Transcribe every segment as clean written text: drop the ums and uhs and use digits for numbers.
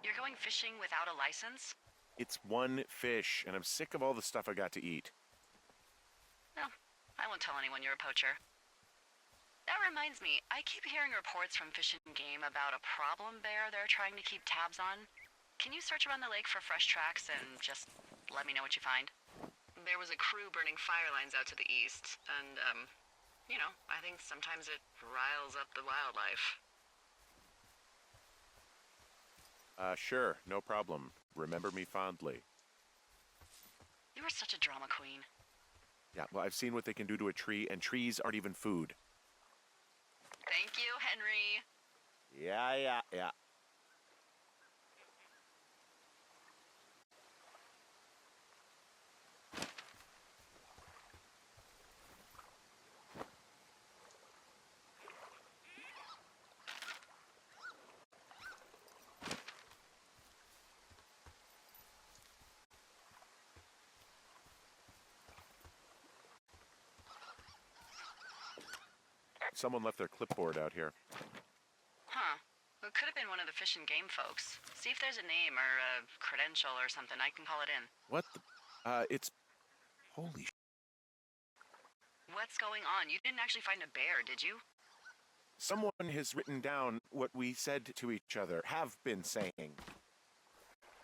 You're going fishing without a license? It's one fish, and I'm sick of all the stuff I got to eat. No, I won't tell anyone you're a poacher. That reminds me, I keep hearing reports from Fish and Game about a problem bear they're trying to keep tabs on. Can you search around the lake for fresh tracks and just let me know what you find? There was a crew burning fire lines out to the east, and, I think sometimes it riles up the wildlife. Sure, no problem. Remember me fondly. You are such a drama queen. Yeah, well, I've seen what they can do to a tree, and trees aren't even food. Thank you, Henry. Yeah. Someone left their clipboard out here. Huh. It could have been one of the Fish and Game folks. See if there's a name or a credential or something. I can call it in. What the? It's... Holy sh... What's going on? You didn't actually find a bear, did you? Someone has written down what we said to each other, have been saying.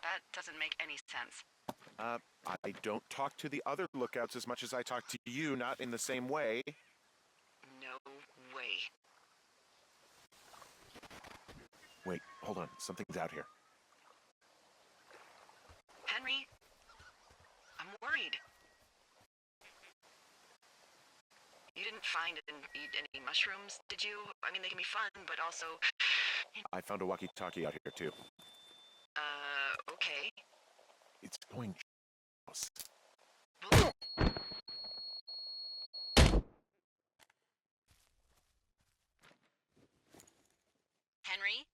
That doesn't make any sense. I don't talk to the other lookouts as much as I talk to you, not in the same way. No way. Wait, hold on. Something's out here. Henry, I'm worried. You didn't find and eat any mushrooms, did you? I mean, they can be fun, but also... I found a walkie-talkie out here, too. Okay. It's going... Well, Henry,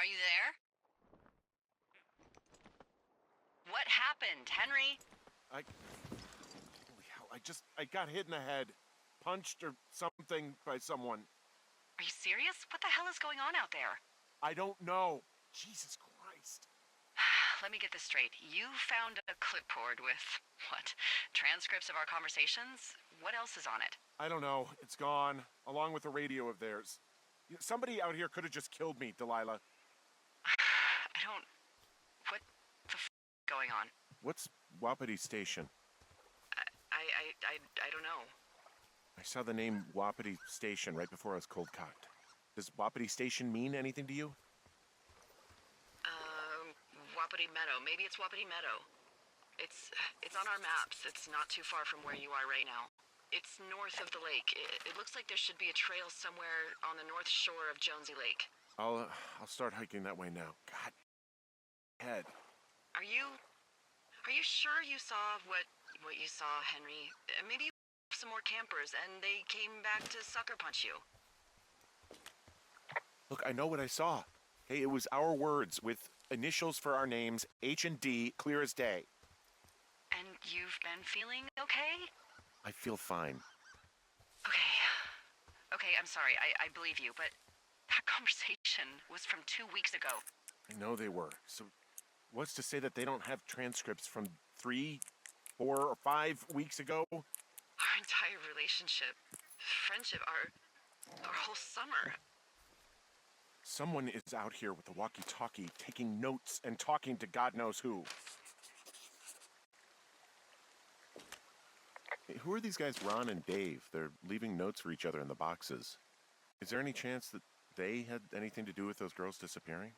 are you there? What happened, Henry? Holy hell, I got hit in the head. Punched or something by someone. Are you serious? What the hell is going on out there? I don't know. Jesus Christ. Let me get this straight. You found a clipboard with, what, transcripts of our conversations? What else is on it? I don't know. It's gone, along with a radio of theirs. Somebody out here could have just killed me, Delilah. What the going on? What's Wapiti Station? I don't know. I saw the name Wapiti Station right before I was cold cocked. Does Wapiti Station mean anything to you? Wapiti Meadow. Maybe it's Wapiti Meadow. It's on our maps. It's not too far from where you are right now. It's north of the lake. It looks like there should be a trail somewhere on the north shore of Jonesy Lake. I'll start hiking that way now. God. Head. Are you sure you saw what you saw, Henry? Maybe you some more campers and they came back to sucker punch you. Look, I know what I saw. Hey, it was our words with initials for our names, H and D, clear as day. And you've been feeling okay? I feel fine. Okay, I'm sorry. I believe you, but that conversation was from 2 weeks ago. I know they were. So what's to say that they don't have transcripts from 3, 4, or 5 weeks ago? Our entire relationship, friendship, our whole summer. Someone is out here with a walkie-talkie, taking notes and talking to God knows who. Hey, who are these guys, Ron and Dave? They're leaving notes for each other in the boxes. Is there any chance that they had anything to do with those girls disappearing?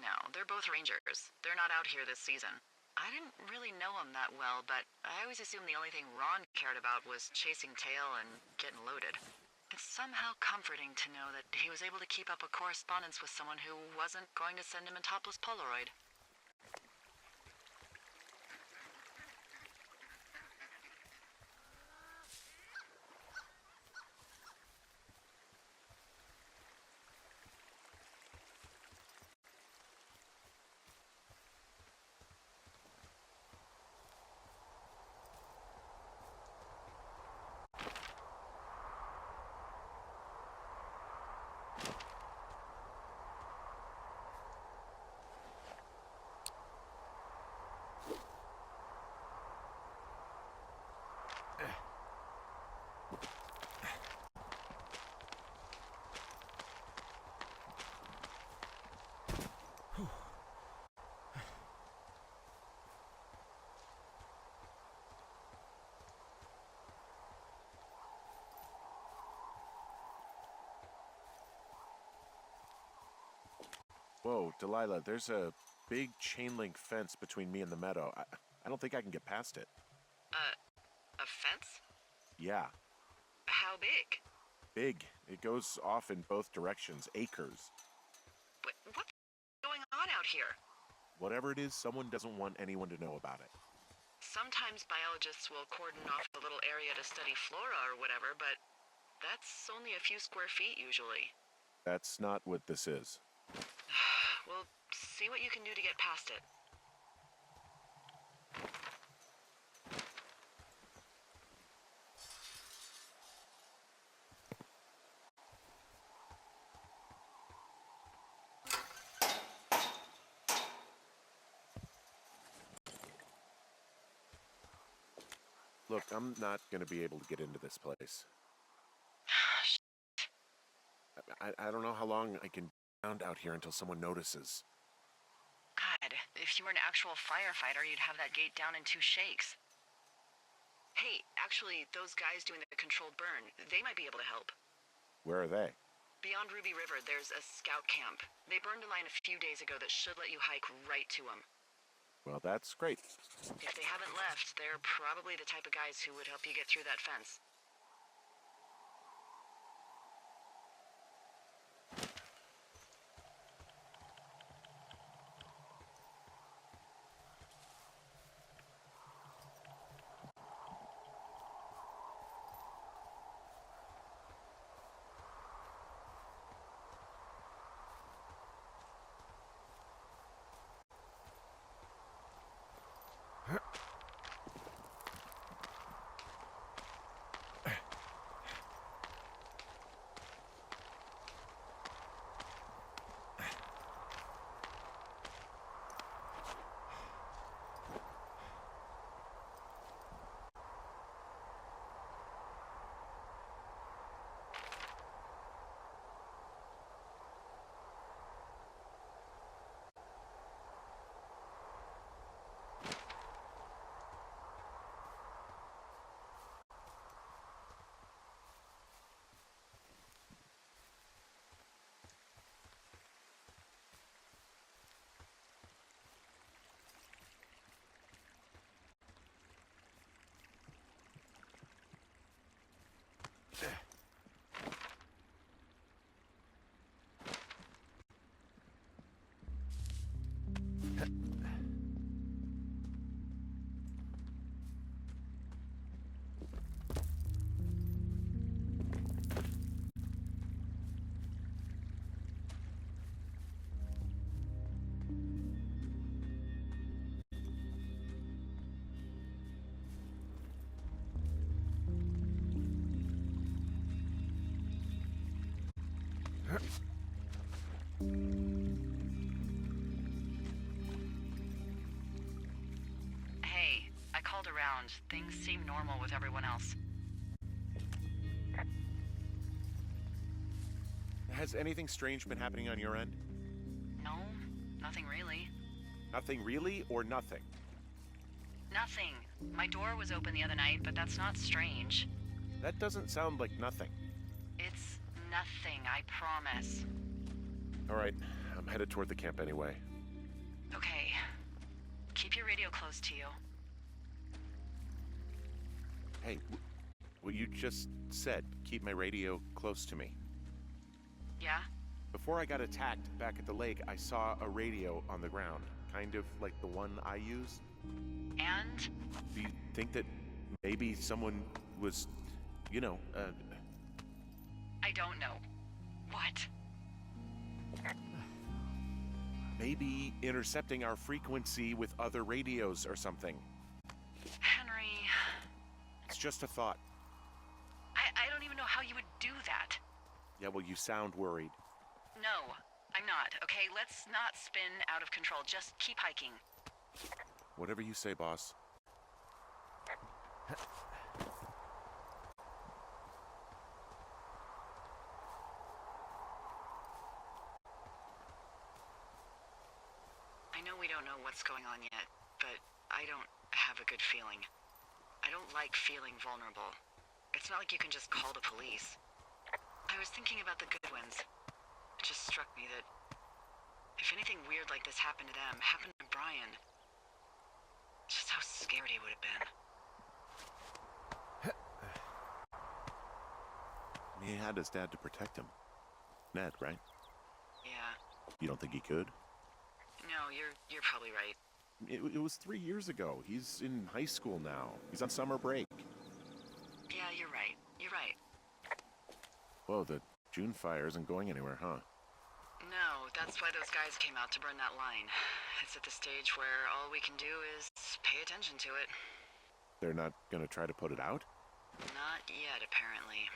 No, they're both rangers. They're not out here this season. I didn't really know him that well, but I always assumed the only thing Ron cared about was chasing tail and getting loaded. It's somehow comforting to know that he was able to keep up a correspondence with someone who wasn't going to send him a topless Polaroid. Whoa, Delilah, there's a big chain link fence between me and the meadow. I don't think I can get past it. A fence? Yeah, How big? big. It goes off in both directions, acres. What's going on out here? Whatever it is, someone doesn't want anyone to know about it. Sometimes biologists will cordon off a little area to study flora or whatever, but that's only a few square feet usually. That's not what this is. Well, see what you can do to get past it. Look, I'm not going to be able to get into this place. I don't know how long I can be around out here until someone notices. God, if you were an actual firefighter, you'd have that gate down in 2 shakes. Hey, actually, those guys doing the controlled burn, they might be able to help. Where are they? Beyond Ruby River, there's a scout camp. They burned a line a few days ago that should let you hike right to them. Well, that's great. If they haven't left, they're probably the type of guys who would help you get through that fence. Hey, I called around. Things seem normal with everyone else. Has anything strange been happening on your end? No, nothing really. Nothing really, or nothing? Nothing. My door was open the other night, but that's not strange. That doesn't sound like nothing. It's nothing, I promise. All right, I'm headed toward the camp anyway. Okay. Keep your radio close to you. Hey, what you just said, keep my radio close to me. Yeah? Before I got attacked back at the lake, I saw a radio on the ground, kind of like the one I use. And? Do you think that maybe someone was, I don't know. What? maybe intercepting our frequency with other radios or something? Henry... It's just a thought. I don't even know how you would do that. Yeah, well, you sound worried. No, I'm not, okay? Let's not spin out of control. Just keep hiking. Whatever you say, boss. I know we don't know what's going on yet, but I don't have a good feeling. I don't like feeling vulnerable. It's not like you can just call the police. I was thinking about the Goodwins. It just struck me that If anything weird like this happened to them, happened to Brian, just how scared he would have been. He had his dad to protect him. Ned, right? Yeah. You don't think he could? No, you're probably right. It was 3 years ago. He's in high school now. He's on summer break. Yeah, you're right. You're right. Whoa, the June fire isn't going anywhere, huh? No, that's why those guys came out to burn that line. It's at the stage where all we can do is pay attention to it. They're not gonna try to put it out? Not yet, apparently.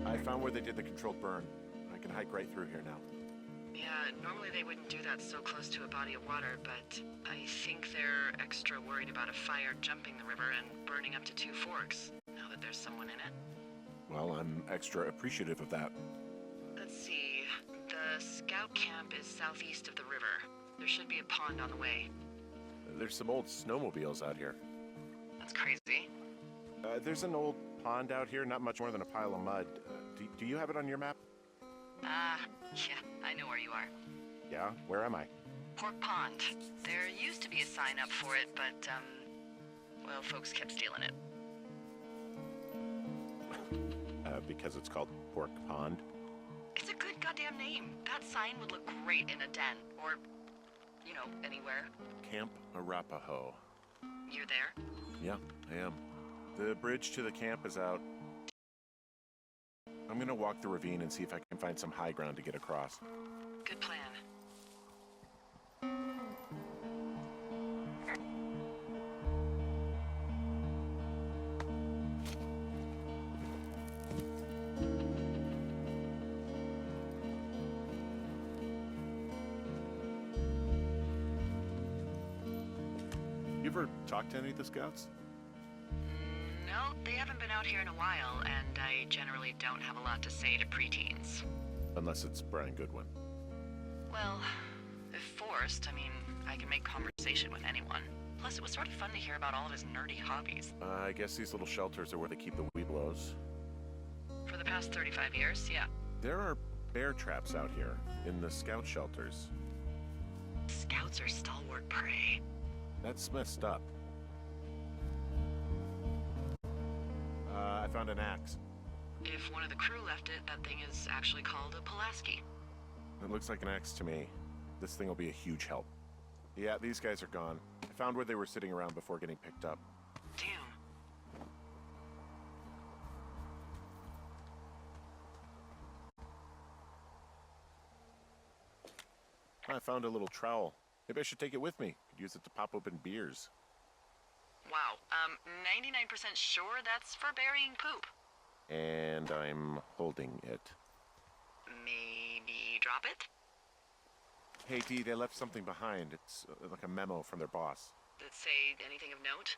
I found where they did the controlled burn. I can hike right through here now. Yeah, normally they wouldn't do that so close to a body of water, but I think they're extra worried about a fire jumping the river and burning up to 2 forks, now that there's someone in it. Well, I'm extra appreciative of that. Let's see. The scout camp is southeast of the river. There should be a pond on the way. There's some old snowmobiles out here. That's crazy. There's an old pond out here, not much more than a pile of mud. Do you have it on your map? Yeah, I know where you are. Yeah? Where am I? Pork Pond. There used to be a sign up for it, but, well, folks kept stealing it. Because it's called Pork Pond? It's a good goddamn name. That sign would look great in a den, or, you know, anywhere. Camp Arapaho. You're there? Yeah, I am. The bridge to the camp is out. I'm gonna walk the ravine and see if I can find some high ground to get across. Good plan. You ever talked to any of the scouts? No, they haven't been out here in a while, and I generally don't have a lot to say to preteens. Unless it's Brian Goodwin. Well, if forced, I mean, I can make conversation with anyone. Plus, it was sort of fun to hear about all of his nerdy hobbies. I guess these little shelters are where they keep the weeblos. For the past 35 years, yeah. There are bear traps out here, in the scout shelters. Scouts are stalwart prey. That's messed up. I found an axe. If one of the crew left it, that thing is actually called a Pulaski. It looks like an axe to me. This thing will be a huge help. Yeah, these guys are gone. I found where they were sitting around before getting picked up. Damn. I found a little trowel. Maybe I should take it with me. Could use it to pop open beers. Wow, 99% sure that's for burying poop. And I'm holding it. Maybe drop it? Hey, Dee, they left something behind. It's like a memo from their boss. Did it say anything of note?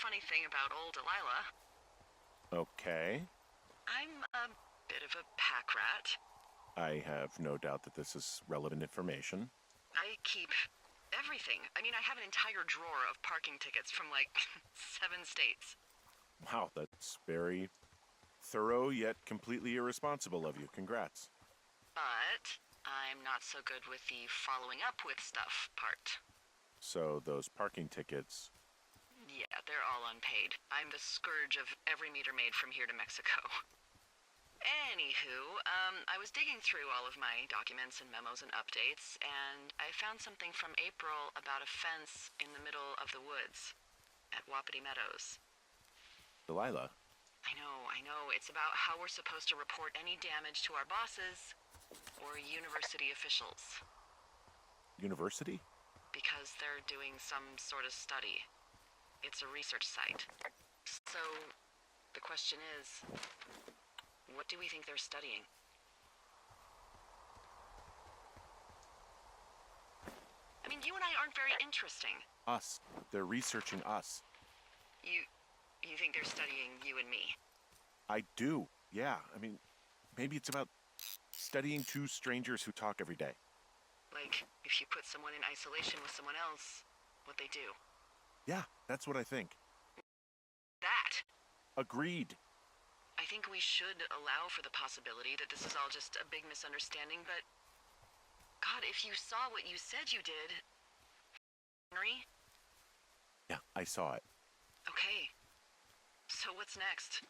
funny thing about old Delilah. Okay. I'm a bit of a pack rat. I have no doubt that this is relevant information. I keep everything. I mean, I have an entire drawer of parking tickets from like 7 states. Wow, that's very thorough yet completely irresponsible of you. Congrats. But I'm not so good with the following up with stuff part. So those parking tickets... Yeah, they're all unpaid. I'm the scourge of every meter maid from here to Mexico. Anywho, I was digging through all of my documents and memos and updates, and I found something from April about a fence in the middle of the woods at Wapiti Meadows. Delilah? I know. It's about how we're supposed to report any damage to our bosses or university officials. University? Because they're doing some sort of study. It's a research site. So, the question is, what do we think they're studying? I mean, you and I aren't very interesting. Us. They're researching us. You think they're studying you and me? I do. Yeah. I mean, maybe it's about studying two strangers who talk every day. Like, if you put someone in isolation with someone else, what they do. Yeah, that's what I think. That! Agreed. I think we should allow for the possibility that this is all just a big misunderstanding, but... God, if you saw what you said you did... Henry? Yeah, I saw it. Okay. So what's next?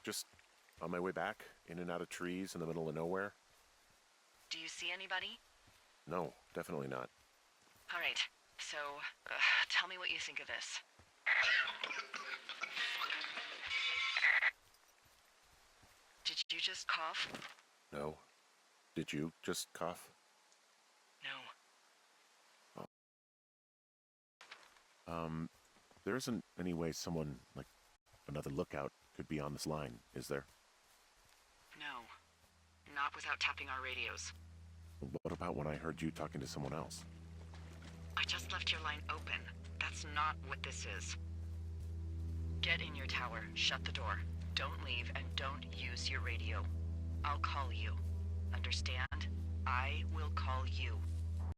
Just on my way back, in and out of trees in the middle of nowhere. Do you see anybody? No, definitely not. All right. So, tell me what you think of this. Did you just cough? No. Did you just cough? No. There isn't any way someone, like another lookout, could be on this line, is there? No. Not without tapping our radios. What about when I heard you talking to someone else? I just left your line open. That's not what this is. Get in your tower, shut the door. Don't leave, and don't use your radio. I'll call you. Understand? I will call you.